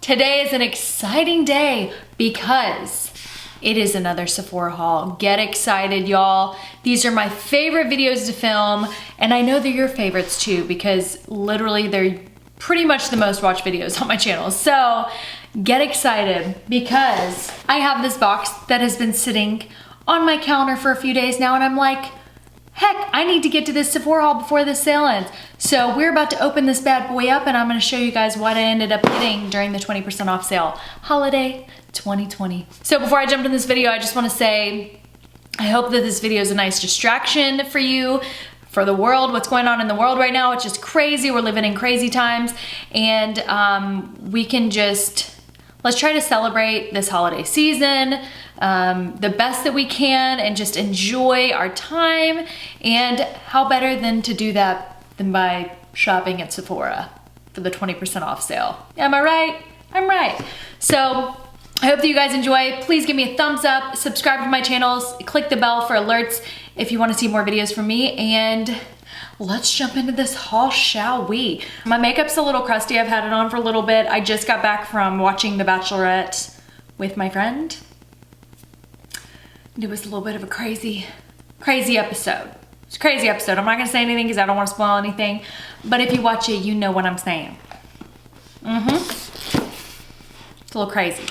Today is an exciting day because it is another Sephora haul. Get excited, y'all. These are my favorite videos to film, and I know they're your favorites too because literally they're pretty much the most watched videos on my channel. So get excited because I have this box that has been sitting on my counter for a few days now, and I'm like, heck, I need to get to this Sephora haul before this sale ends. So we're about to open this bad boy up, and I'm gonna show you guys what I ended up getting during the 20% off sale. Holiday 2020. So before I jump into this video, I just wanna say, I hope that this video is a nice distraction for you, for the world. What's going on in the world right now, it's just crazy. We're living in crazy times, and we can just, let's try to celebrate this holiday season the best that we can and just enjoy our time. And how better than to do that than by shopping at Sephora for the 20% off sale. Am I right? I'm right. So I hope that you guys enjoy. Please give me a thumbs up, subscribe to my channels, click the bell for alerts if you want to see more videos from me, and let's jump into this haul, shall we? My makeup's a little crusty. I've had it on for a little bit. I just got back from watching The Bachelorette with my friend. It was a little bit of a crazy episode. It's a crazy episode. I'm not gonna say anything because I don't want to spoil anything, but if you watch it, you know what I'm saying. It's a little crazy.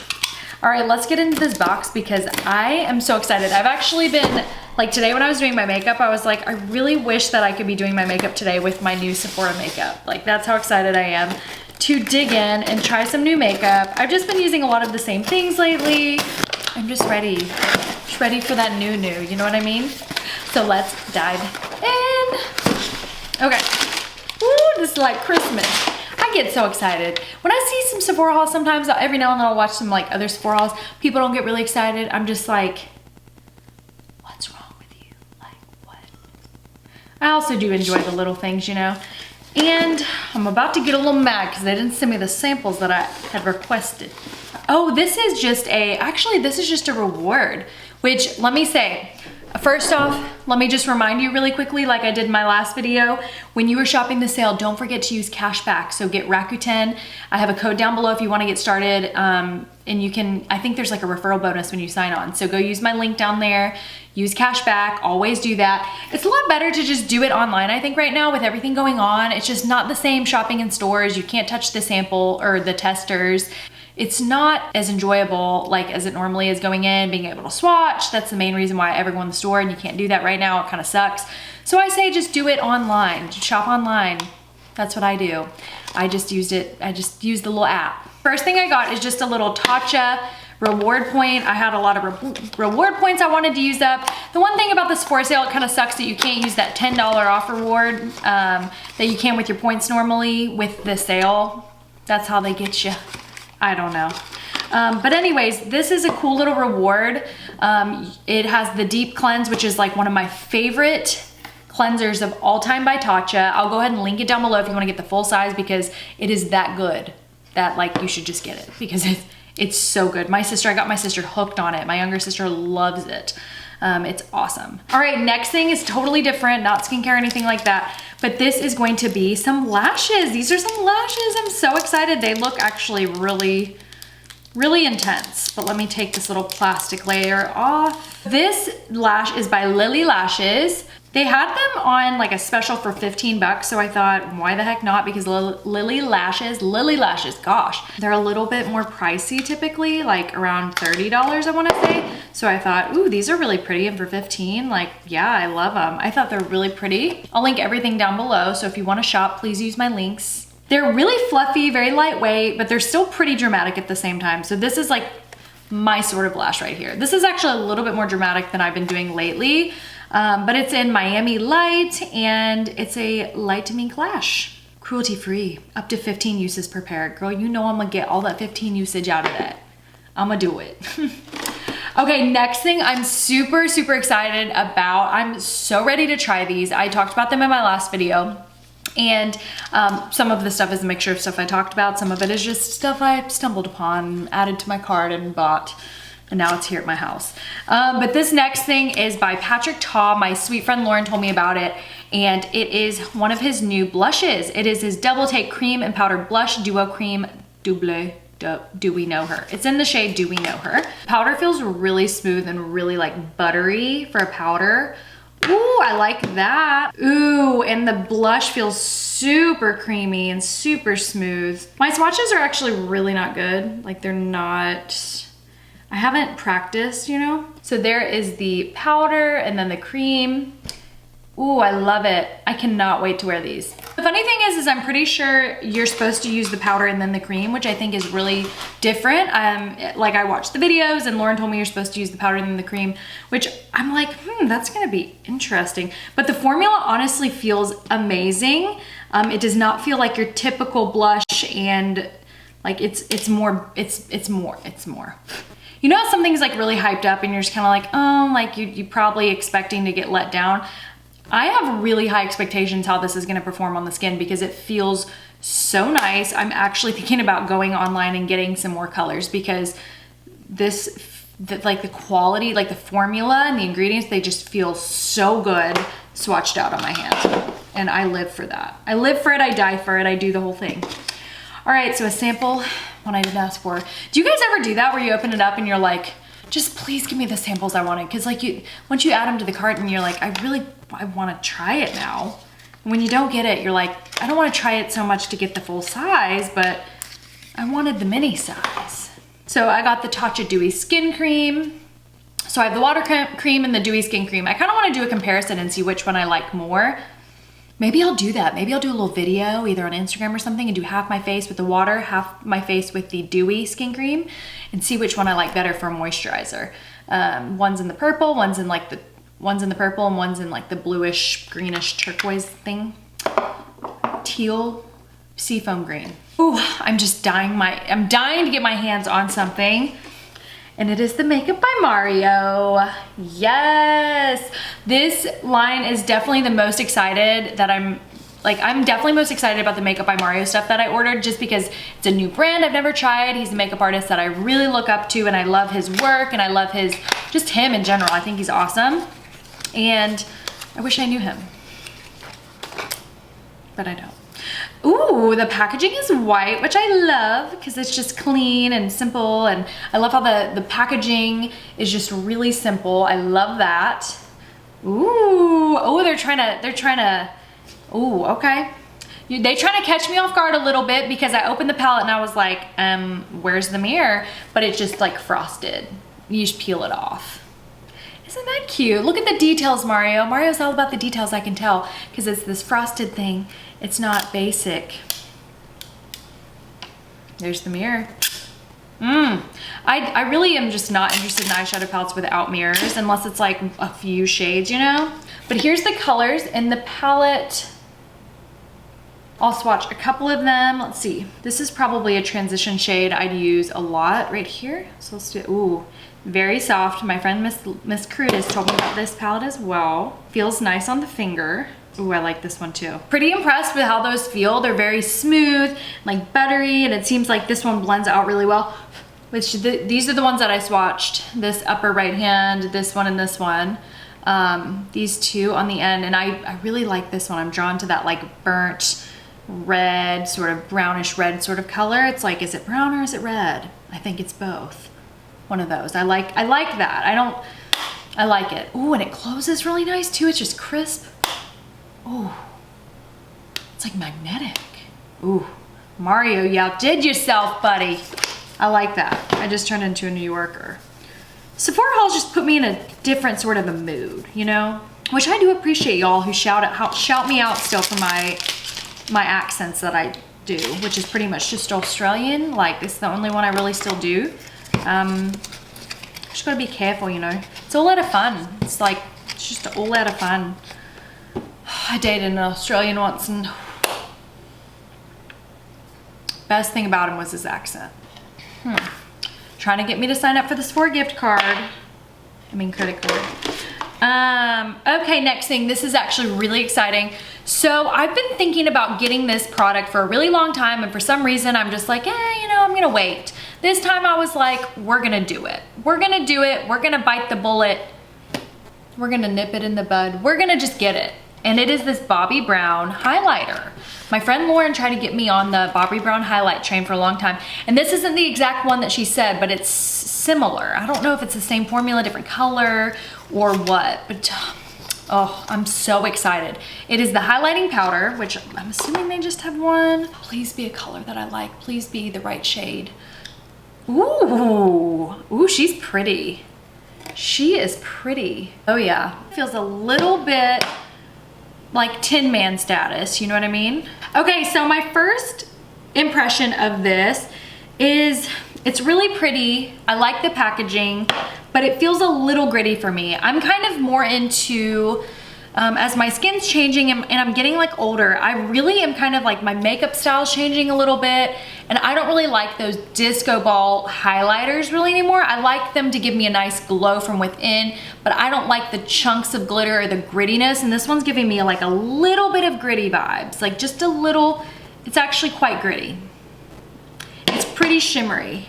All right, let's get into this box because I am so excited. I've actually been, like today when I was doing my makeup, I was like, I really wish that I could be doing my makeup today with my new Sephora makeup. Like that's how excited I am to dig in and try some new makeup. I've just been using a lot of the same things lately. I'm just ready for that new, you know what I mean? So let's dive in. Okay, ooh, this is like Christmas. I get so excited. When I see some Sephora hauls, sometimes every now and then I'll watch some like other Sephora hauls. People don't get really excited. I'm just like, what's wrong with you? Like what? I also do enjoy the little things, you know? And I'm about to get a little mad because they didn't send me the samples that I had requested. Oh, this is just a reward, which let me say, first off, let me just remind you really quickly, like I did in my last video, when you were shopping the sale, don't forget to use cashback. So get Rakuten. I have a code down below if you want to get started. And you can, I think there's like a referral bonus when you sign on. So go use my link down there, use cashback, always do that. It's a lot better to just do it online, I think right now with everything going on. It's just not the same shopping in stores. You can't touch the sample or the testers. It's not as enjoyable like as it normally is going in, being able to swatch. That's the main reason why I ever go in the store, and you can't do that right now. It kind of sucks. So I say just do it online, just shop online. That's what I do. I just used the little app. First thing I got is just a little Tatcha reward point. I had a lot of reward points I wanted to use up. The one thing about the Sephora sale, it kind of sucks that you can't use that $10 off reward that you can with your points normally with the sale. That's how they get you. I don't know. But anyways, this is a cool little reward. It has the Deep Cleanse, which is like one of my favorite cleansers of all time by Tatcha. I'll go ahead and link it down below if you want to get the full size because it is that good that like you should just get it because it's so good. I got my sister hooked on it. My younger sister loves it. It's awesome. All right, next thing is totally different, not skincare or anything like that, but this is going to be some lashes. These are some lashes. I'm so excited. They look actually really, really intense, but let me take this little plastic layer off. This lash is by Lilly Lashes. They had them on like a special for 15 bucks, so I thought, why the heck not? Because Lilly Lashes, gosh, they're a little bit more pricey typically, like around $30, I wanna say. So I thought, ooh, these are really pretty, and for 15, like, yeah, I love them. I thought they're really pretty. I'll link everything down below, so if you wanna shop, please use my links. They're really fluffy, very lightweight, but they're still pretty dramatic at the same time. So this is like my sort of lash right here. This is actually a little bit more dramatic than I've been doing lately. But it's in Miami Light, and it's a light to mink lash. Cruelty free, up to 15 uses per pair. Girl, you know I'm gonna get all that 15 usage out of that. I'm gonna do it. Okay, next thing I'm super excited about. I'm so ready to try these. I talked about them in my last video. And some of the stuff is a mixture of stuff I talked about. Some of it is just stuff I stumbled upon, added to my cart and bought. And now it's here at my house. But this next thing is by Patrick Ta. My sweet friend Lauren told me about it, and it is one of his new blushes. It is his Double Take Cream and Powder Blush Duo Cream Double. Do We Know Her. It's in the shade Do We Know Her. Powder feels really smooth and really like buttery for a powder. Ooh, I like that. Ooh, and the blush feels super creamy and super smooth. My swatches are actually really not good. Like they're not, I haven't practiced, you know? So there is the powder and then the cream. Ooh, I love it. I cannot wait to wear these. The funny thing is I'm pretty sure you're supposed to use the powder and then the cream, which I think is really different. Like I watched the videos and Lauren told me you're supposed to use the powder and then the cream, which I'm like, that's gonna be interesting. But the formula honestly feels amazing. It does not feel like your typical blush, and like it's more. You know, something's like really hyped up and you're just kind of like, oh, like you probably expecting to get let down. I have really high expectations how this is gonna perform on the skin because it feels so nice. I'm actually thinking about going online and getting some more colors because like the quality, like the formula and the ingredients, they just feel so good swatched out on my hand. And I live for that. I live for it, I die for it, I do the whole thing. All right, so a sample, one I didn't ask for. Do you guys ever do that where you open it up and you're like, just please give me the samples I wanted? Cause like once you add them to the cart and you're like, I wanna try it now. And when you don't get it, you're like, I don't wanna try it so much to get the full size, but I wanted the mini size. So I got the Tatcha Dewy Skin Cream. So I have the water cream and the Dewy Skin Cream. I kinda wanna do a comparison and see which one I like more. Maybe I'll do that. Maybe I'll do a little video either on Instagram or something and do half my face with the water, half my face with the Dewy Skin Cream and see which one I like better for a moisturizer. One's in the purple, one's in the purple and one's in like the bluish, greenish turquoise thing. Teal seafoam green. Ooh, I'm dying to get my hands on something. And it is the Makeup by Mario. Yes! This line is definitely the most excited that I'm definitely most excited about the Makeup by Mario stuff that I ordered just because it's a new brand I've never tried. He's a makeup artist that I really look up to and I love his work and I love just him in general. I think he's awesome. And I wish I knew him, but I don't. Ooh, the packaging is white, which I love because it's just clean and simple, and I love how the packaging is just really simple. I love that. Ooh, oh, they're trying to, ooh, okay. They trying to catch me off guard a little bit because I opened the palette and I was like, where's the mirror? But it's just like frosted. You just peel it off. Isn't that cute? Look at the details, Mario. Mario's all about the details, I can tell, because it's this frosted thing. It's not basic. There's the mirror. I really am just not interested in eyeshadow palettes without mirrors, unless it's like a few shades, you know? But here's the colors in the palette. I'll swatch a couple of them. Let's see. This is probably a transition shade I'd use a lot right here. So let's do it. Ooh, very soft. My friend Miss Crudis told me about this palette as well. Feels nice on the finger. Ooh, I like this one too. Pretty impressed with how those feel. They're very smooth, like buttery, and it seems like this one blends out really well. These are the ones that I swatched. This upper right hand, this one and this one. These two on the end, and I really like this one. I'm drawn to that like burnt red, sort of brownish red sort of color. It's like, is it brown or is it red? I think it's both. One of those. I like that. I like it. Ooh, and it closes really nice too. It's just crisp. Ooh, it's like magnetic. Ooh, Mario, you outdid yourself, buddy. I like that. I just turned into a New Yorker. Sephora Haul just put me in a different sort of a mood, you know? Which I do appreciate y'all who shout me out still for my accents that I do, which is pretty much just Australian. Like, this is the only one I really still do. Just gotta be careful, you know? It's all out of fun. It's just all out of fun. I dated an Australian once, and best thing about him was his accent. Trying to get me to sign up for this gift card. Credit card. Okay, next thing. This is actually really exciting. So I've been thinking about getting this product for a really long time, and for some reason I'm just like, you know, I'm gonna wait. This time I was like, we're gonna do it. We're gonna do it. We're gonna bite the bullet. We're gonna nip it in the bud. We're gonna just get it. and it is this Bobbi Brown highlighter. My friend Lauren tried to get me on the Bobbi Brown highlight train for a long time, and this isn't the exact one that she said, but it's similar. I don't know if it's the same formula, different color, or what, but oh, I'm so excited. It is the highlighting powder, which I'm assuming they just have one. Please be a color that I like. Please be the right shade. Ooh, she's pretty. She is pretty. Oh yeah, feels a little bit like Tin Man status, you know what I mean? Okay, so my first impression of this is it's really pretty. I like the packaging, but it feels a little gritty for me. I'm kind of more into, as my skin's changing and I'm getting like older, I really am kind of like my makeup style's changing a little bit, and I don't really like those disco ball highlighters really anymore. I like them to give me a nice glow from within, but I don't like the chunks of glitter or the grittiness, and this one's giving me like a little bit of gritty vibes, like just a little. It's actually quite gritty. It's pretty shimmery.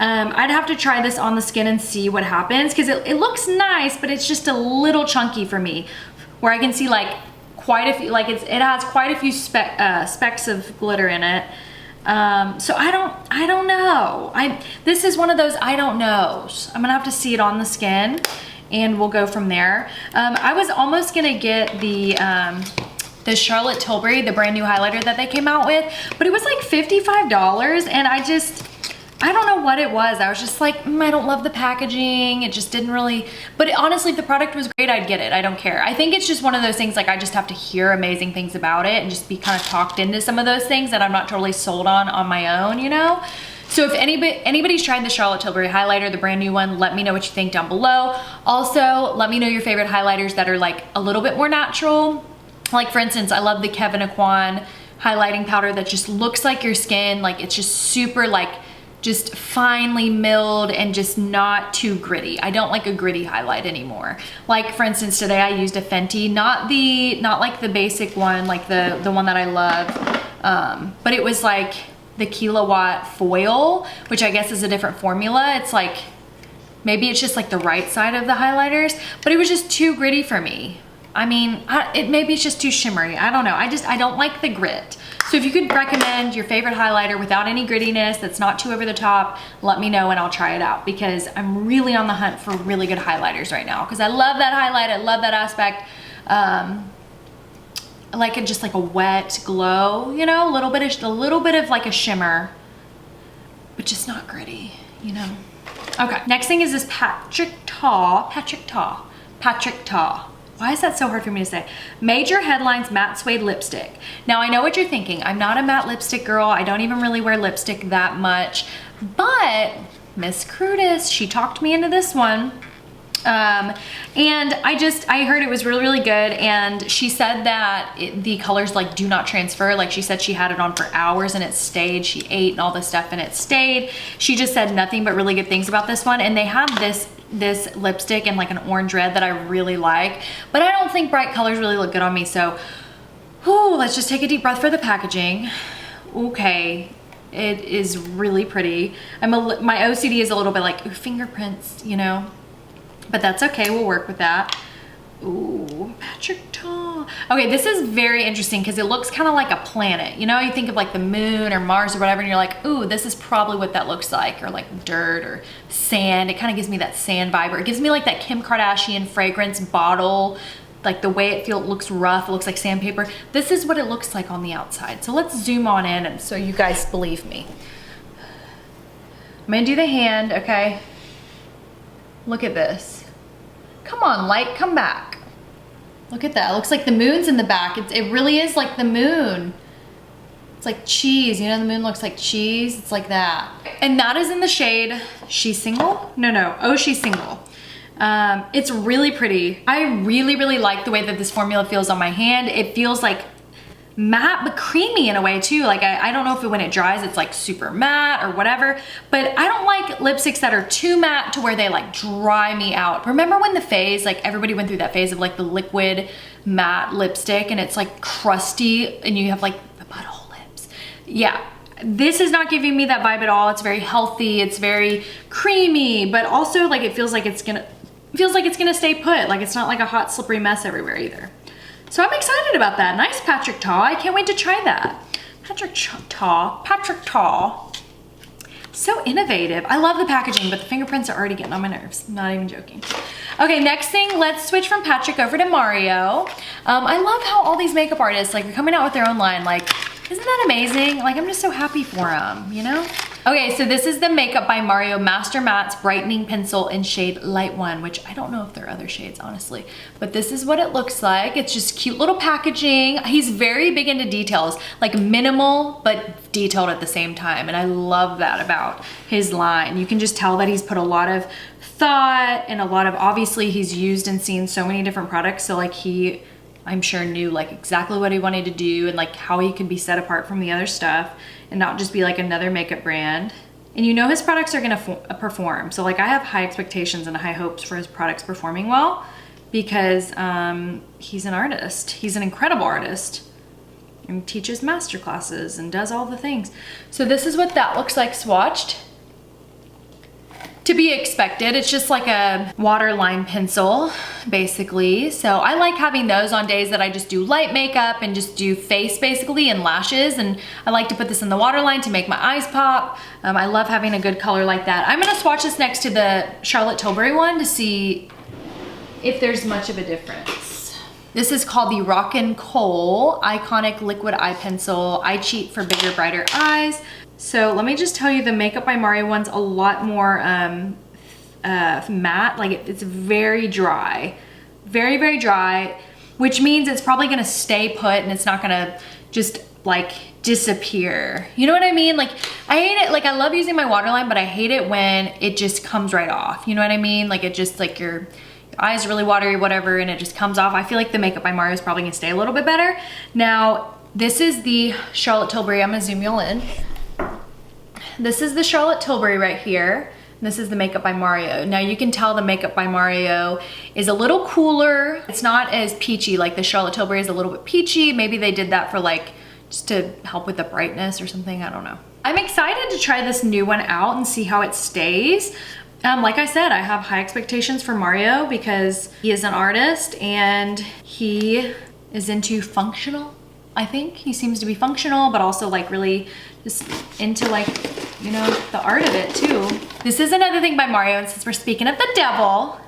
I'd have to try this on the skin and see what happens, because it looks nice, but it's just a little chunky for me, where I can see like quite a few, like it has quite a few specks of glitter in it. So I don't know. This is one of those I don't knows. I'm gonna have to see it on the skin, and we'll go from there. I was almost gonna get the Charlotte Tilbury, the brand new highlighter that they came out with, but it was like $55, and I don't know what it was. I was just like, I don't love the packaging. It just didn't really, but honestly, if the product was great, I'd get it. I don't care. I think it's just one of those things, like I just have to hear amazing things about it and just be kind of talked into some of those things that I'm not totally sold on my own, you know? So if anybody's tried the Charlotte Tilbury highlighter, the brand new one, let me know what you think down below. Also, let me know your favorite highlighters that are like a little bit more natural. Like for instance, I love the Kevyn Aucoin highlighting powder that just looks like your skin. Like it's just super like, just finely milled and just not too gritty. I don't like a gritty highlight anymore. Like for instance, today I used a Fenty, not like the basic one, like the one that I love, but it was like the Kilowatt Foil, which I guess is a different formula. It's like, maybe it's just like the right side of the highlighters, but it was just too gritty for me. I mean, maybe it's just too shimmery. I don't know. I don't like the grit. So if you could recommend your favorite highlighter without any grittiness, that's not too over the top, let me know and I'll try it out, because I'm really on the hunt for really good highlighters right now, because I love that highlight. I love that aspect. I like it just like a wet glow, you know, a little bit of like a shimmer, but just not gritty, you know. Okay, next thing is this Patrick Ta. Why is that so hard for me to say? Major Headlines Matte Suede Lipstick. Now I know what you're thinking. I'm not a matte lipstick girl. I don't even really wear lipstick that much, but Miss Crutis, she talked me into this one. And I heard it was really, really good, and she said that the colors like do not transfer. Like she said she had it on for hours and it stayed. She ate and all this stuff and it stayed. She just said nothing but really good things about this one, and they have this lipstick in like an orange red that I really like, but I don't think bright colors really look good on me. So let's just take a deep breath for the packaging. Okay, it is really pretty. My OCD is a little bit like, ooh, fingerprints, you know, but that's okay, we'll work with that. Ooh, Patrick Ta. Okay, this is very interesting because it looks kind of like a planet. You know, you think of like the moon or Mars or whatever, and you're like, ooh, this is probably what that looks like, or like dirt or sand. It kind of gives me that sand vibe, or it gives me like that Kim Kardashian fragrance bottle, like the way it looks rough, it looks like sandpaper. This is what it looks like on the outside. So let's zoom on in and so you guys believe me. I'm gonna do the hand, okay? Look at this. Come on, light, come back. Look at that. It looks like the moon's in the back. It really is like the moon. It's like cheese. You know, the moon looks like cheese. It's like that. And that is in the shade She's Single? No. Oh, She's Single. It's really pretty. I really, really like the way that this formula feels on my hand. It feels like matte but creamy in a way too. Like I don't know if when it dries it's like super matte or whatever, but I don't like lipsticks that are too matte to where they like dry me out. Remember when the phase, like everybody went through that phase of like the liquid matte lipstick and it's like crusty and you have like the butthole lips? Yeah, this is not giving me that vibe at all. It's very healthy, it's very creamy, but also like it feels like it's gonna stay put. Like it's not like a hot slippery mess everywhere either. So I'm excited about that. Nice Patrick Ta. I can't wait to try that. Patrick Ta. So innovative. I love the packaging, but the fingerprints are already getting on my nerves. I'm not even joking. Okay, next thing, let's switch from Patrick over to Mario. I love how all these makeup artists like are coming out with their own line. Like, isn't that amazing? Like, I'm just so happy for them, you know? Okay, so this is the Makeup by Mario Master Matte's Brightening Pencil in shade Light 1, which I don't know if there are other shades, honestly. But this is what it looks like. It's just cute little packaging. He's very big into details, like minimal, but detailed at the same time. And I love that about his line. You can just tell that he's put a lot of thought and a lot of, obviously he's used and seen so many different products. So like I'm sure knew like exactly what he wanted to do and like how he could be set apart from the other stuff and not just be like another makeup brand. And you know his products are gonna perform. So like I have high expectations and high hopes for his products performing well because he's an artist. He's an incredible artist and teaches master classes and does all the things. So this is what that looks like swatched. To be expected, it's just like a waterline pencil, basically. So I like having those on days that I just do light makeup and just do face, basically, and lashes. And I like to put this in the waterline to make my eyes pop. I love having a good color like that. I'm gonna swatch this next to the Charlotte Tilbury one to see if there's much of a difference. This is called the Rockin' Kohl Iconic Liquid Eye Pencil. Eye Cheat for bigger, brighter eyes. So let me just tell you, the Makeup by Mario one's a lot more matte. Like it's very dry, very, very dry, which means it's probably gonna stay put and it's not gonna just like disappear. You know what I mean? Like I hate it. Like I love using my waterline, but I hate it when it just comes right off. You know what I mean? Like it just like your eyes are really watery, whatever, and it just comes off. I feel like the Makeup by Mario is probably gonna stay a little bit better. Now, this is the Charlotte Tilbury. I'm gonna zoom y'all in. This is the Charlotte Tilbury right here. This is the Makeup by Mario. Now you can tell the Makeup by Mario is a little cooler. It's not as peachy, like the Charlotte Tilbury is a little bit peachy. Maybe they did that for like, just to help with the brightness or something, I don't know. I'm excited to try this new one out and see how it stays. Like I said, I have high expectations for Mario because he is an artist and he is into functional. I think he seems to be functional, but also like really just into like, you know, the art of it too. This is another thing by Mario, and since we're speaking of the devil,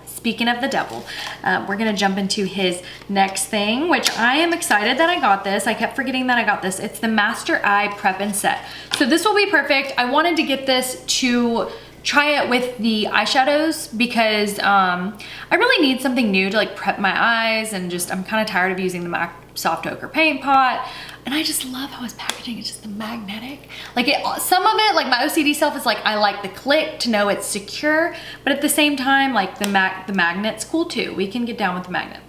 we're gonna jump into his next thing, which I am excited that I got this. I kept forgetting that I got this. It's the Master Eye Prep and Set. So this will be perfect. I wanted to get this to try it with the eyeshadows because I really need something new to like prep my eyes, and just I'm kind of tired of using the MAC Soft Ochre Paint Pot. And I just love how his packaging is just magnetic. Like some of it, like my OCD self is like, I like the click to know it's secure, but at the same time, like the magnet's cool too. We can get down with the magnet.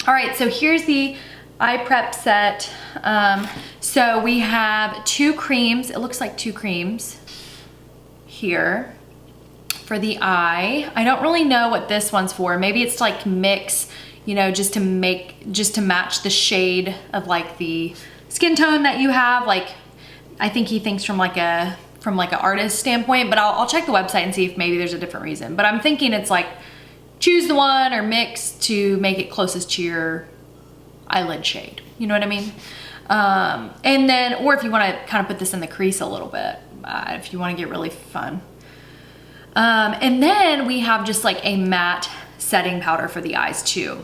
All right, so here's the eye prep set. So we have 2 creams. It looks like 2 creams here for the eye. I don't really know what this one's for. Maybe it's to like mix, you know, just to match the shade of like the skin tone that you have. Like, I think he thinks from like an artist standpoint, but I'll check the website and see if maybe there's a different reason. But I'm thinking it's like choose the one or mix to make it closest to your eyelid shade. You know what I mean? And then, or if you want to kind of put this in the crease a little bit, if you want to get really fun. And then we have just like a matte setting powder for the eyes too,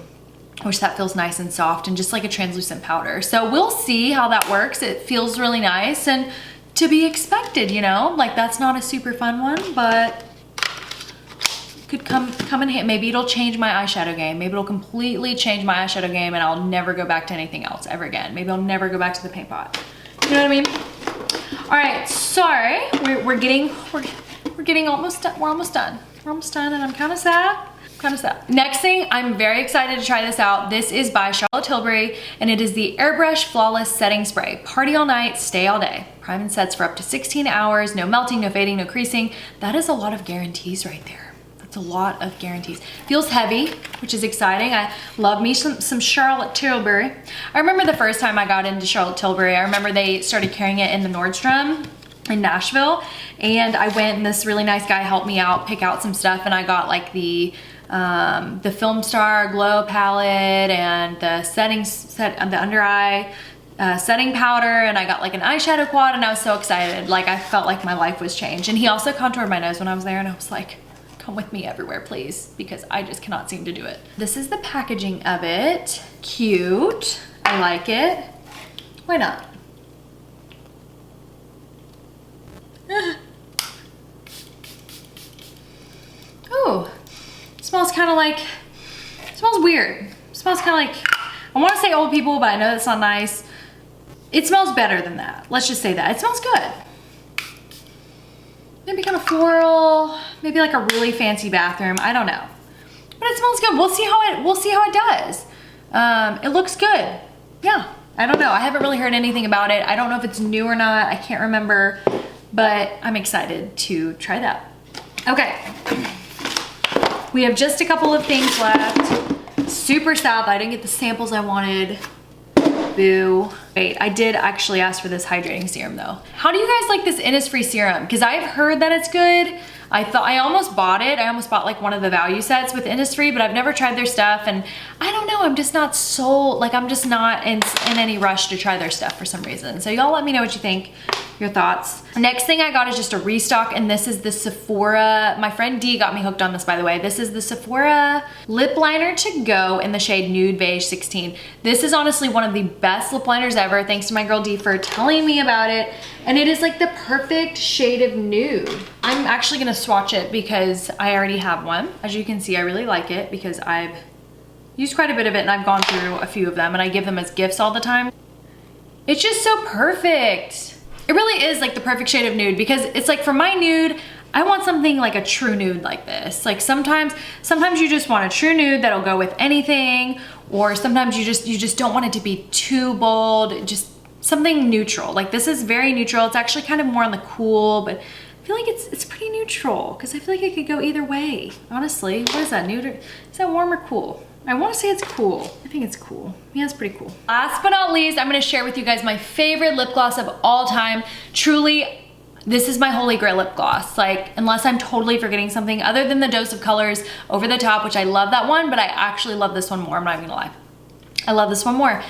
which that feels nice and soft and just like a translucent powder. So we'll see how that works. It feels really nice and to be expected, you know, like that's not a super fun one, but could come in hand. Maybe it'll change my eyeshadow game. Maybe it'll completely change my eyeshadow game and I'll never go back to anything else ever again. Maybe I'll never go back to the paint pot. You know what I mean? All right, sorry, we're getting almost done. We're almost done. And I'm kind of sad. Next thing, I'm very excited to try this out. This is by Charlotte Tilbury, and it is the Airbrush Flawless Setting Spray. Party all night, stay all day. Prime and sets for up to 16 hours, no melting, no fading, no creasing. That is a lot of guarantees right there. That's a lot of guarantees. Feels heavy, which is exciting. I love me some Charlotte Tilbury. I remember the first time I got into Charlotte Tilbury, I remember they started carrying it in the Nordstrom in Nashville, and I went and this really nice guy helped me out, pick out some stuff, and I got like the the Film Star Glow palette and the under eye setting powder, and I got like an eyeshadow quad, and I was so excited. Like I felt like my life was changed. And he also contoured my nose when I was there, and I was like, come with me everywhere, please, because I just cannot seem to do it. This is the packaging of it. Cute. I like it. Why not? Oh, smells kind of like, smells weird. Smells kind of like, I want to say old people, but I know that's not nice. It smells better than that. Let's just say that. It smells good. Maybe kind of floral, maybe like a really fancy bathroom. I don't know, but it smells good. We'll see how it does. It looks good. Yeah, I don't know. I haven't really heard anything about it. I don't know if it's new or not. I can't remember, but I'm excited to try that. Okay, we have just a couple of things left. Super sad that I didn't get the samples I wanted. Boo. Wait, I did actually ask for this hydrating serum though. How do you guys like this Innisfree serum? Because I've heard that it's good. I almost bought it. I almost bought like one of the value sets with Innisfree, but I've never tried their stuff, and I don't know, I'm just not sold. Like I'm just not in any rush to try their stuff for some reason. So y'all let me know what you think, your thoughts. Next thing I got is just a restock, and this is the Sephora. My friend D got me hooked on this, by the way. This is the Sephora lip liner to go in the shade Nude Beige 16. This is honestly one of the best lip liners ever. Thanks to my girl D for telling me about it. And it is like the perfect shade of nude. I'm actually gonna swatch it because I already have one. As you can see, I really like it because I've used quite a bit of it, and I've gone through a few of them, and I give them as gifts all the time. It's just so perfect. It really is like the perfect shade of nude, because it's like for my nude, I want something like a true nude like this. Like sometimes you just want a true nude that'll go with anything, or sometimes you just don't want it to be too bold, just something neutral. Like this is very neutral. It's actually kind of more on the cool, but I feel like it's pretty neutral, because I feel like it could go either way, honestly. What is that, nude? Is that warm or cool? I want to say it's cool. I think it's cool. Yeah, it's pretty cool. Last but not least, I'm going to share with you guys my favorite lip gloss of all time. Truly, this is my holy grail lip gloss. Like, unless I'm totally forgetting something, other than the Dose of Colors Over the Top, which I love that one, but I actually love this one more. I'm not even gonna lie. I love this one more.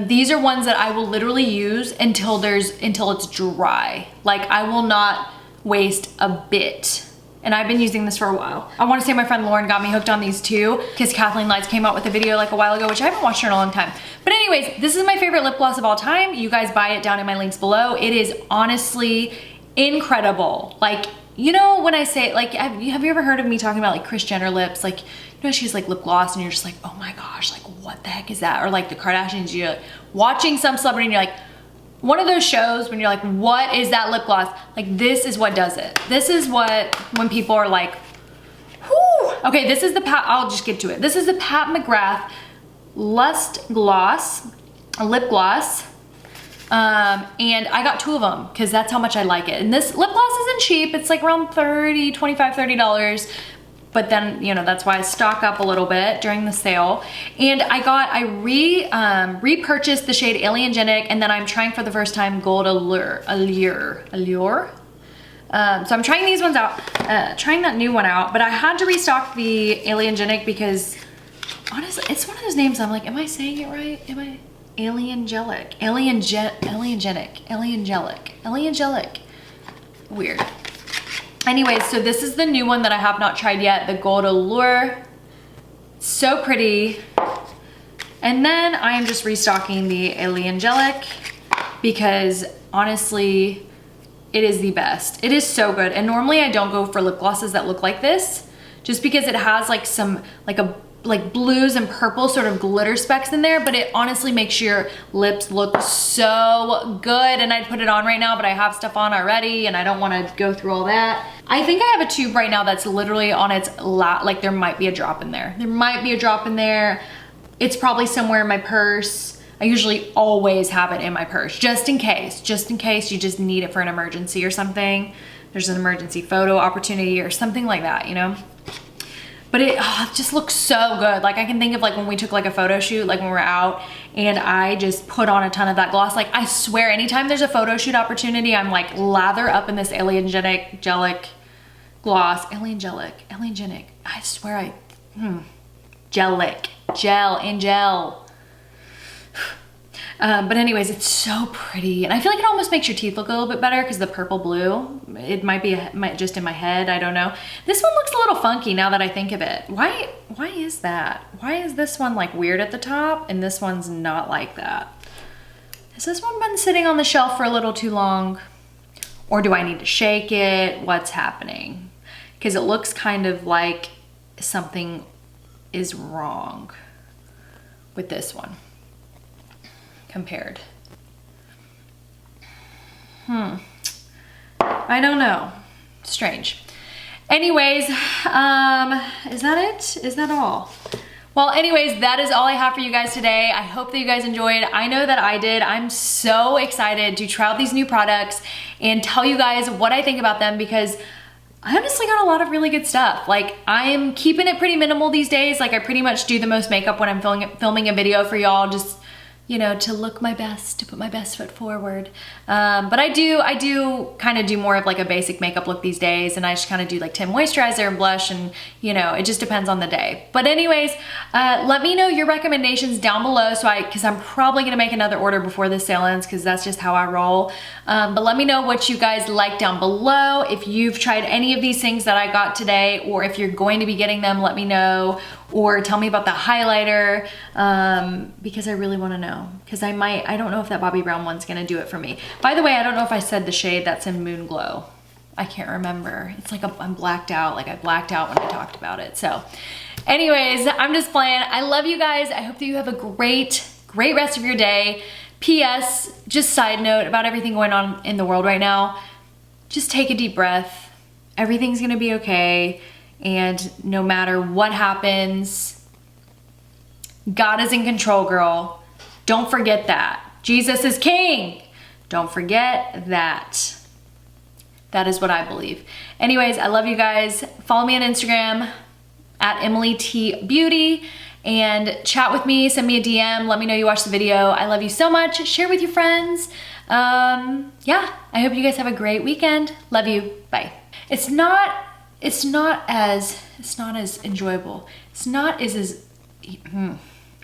These are ones that I will literally use until it's dry. Like I will not waste a bit. And I've been using this for a while. I want to say my friend Lauren got me hooked on these too, because Kathleen Lights came out with a video like a while ago, which I haven't watched her in a long time. But anyways, this is my favorite lip gloss of all time. You guys buy it down in my links below. It is honestly incredible. Like, you know, when I say, like, have you ever heard of me talking about like Kris Jenner lips? Like, you know, she's like lip gloss and you're just like, oh my gosh, like what the heck is that? Or like the Kardashians, you're like, watching some celebrity and you're like, one of those shows when you're like, what is that lip gloss? Like this is what does it. This is what, when people are like, whoo. Okay, this is the I'll just get to it. This is the Pat McGrath Lust Gloss, a lip gloss. And I got 2 of them because that's how much I like it. And this lip gloss isn't cheap. It's like around $25, $30. But then, you know, that's why I stock up a little bit during the sale. And I repurchased the shade Aliengenic, and then I'm trying for the first time Gold Allure. So I'm trying these ones out, trying that new one out, but I had to restock the Aliengenic because honestly, it's one of those names I'm like, am I saying it right? Am I? Aliengenic. Weird. Anyways, so this is the new one that I have not tried yet, the Gold Allure. So pretty. And then I am just restocking the Aliengenic because honestly, it is the best. It is so good. And normally I don't go for lip glosses that look like this, just because it has like some, like blues and purple sort of glitter specks in there, but it honestly makes your lips look so good. And I'd put it on right now, but I have stuff on already and I don't want to go through all that. I think I have a tube right now that's literally on its like there might be a drop in there. There might be a drop in there. It's probably somewhere in my purse. I usually always have it in my purse, just in case you just need it for an emergency or something. There's an emergency photo opportunity or something like that, you know? But it just looks so good. Like I can think of like when we took like a photo shoot, like when we were out and I just put on a ton of that gloss. Like I swear anytime there's a photo shoot opportunity, I'm like lather up in this Aliengenic gloss. Aliengenic. I swear Gel in gel. But anyways, it's so pretty. And I feel like it almost makes your teeth look a little bit better because the purple blue, it might be just in my head, I don't know. This one looks a little funky now that I think of it. Why is that? Why is this one like weird at the top and this one's not like that? Has this one been sitting on the shelf for a little too long? Or do I need to shake it? What's happening? Because it looks kind of like something is wrong with this one compared. I don't know. Strange. Anyways, is that it? Is that all? Well, anyways, that is all I have for you guys today. I hope that you guys enjoyed. I know that I did. I'm so excited to try out these new products and tell you guys what I think about them because I honestly got a lot of really good stuff. Like, I'm keeping it pretty minimal these days. Like, I pretty much do the most makeup when I'm filming a video for y'all, just, you know, to look my best, to put my best foot forward. But I do kind of do more of like a basic makeup look these days, and I just kind of do like tint moisturizer and blush, and you know, it just depends on the day. But anyways, let me know your recommendations down below, because I'm probably gonna make another order before this sale ends, because that's just how I roll. But let me know what you guys like down below. If you've tried any of these things that I got today, or if you're going to be getting them, let me know. Or tell me about the highlighter, because I really wanna know. Because I don't know if that Bobbi Brown one's gonna do it for me. By the way, I don't know if I said the shade that's in Moon Glow. I can't remember. It's like I'm blacked out, like I blacked out when I talked about it. So anyways, I'm just playing. I love you guys. I hope that you have a great rest of your day. P.S. Just side note about everything going on in the world right now. Just take a deep breath. Everything's gonna be okay. And no matter what happens, God is in control, girl. Don't forget that. Jesus is king. Don't forget that. That is what I believe. Anyways, I love you guys. Follow me on Instagram at Emilytbeauty and chat with me. Send me a DM. Let me know you watched the video. I love you so much. Share with your friends. Yeah, I hope you guys have a great weekend. Love you. Bye. It's not as enjoyable. It's not as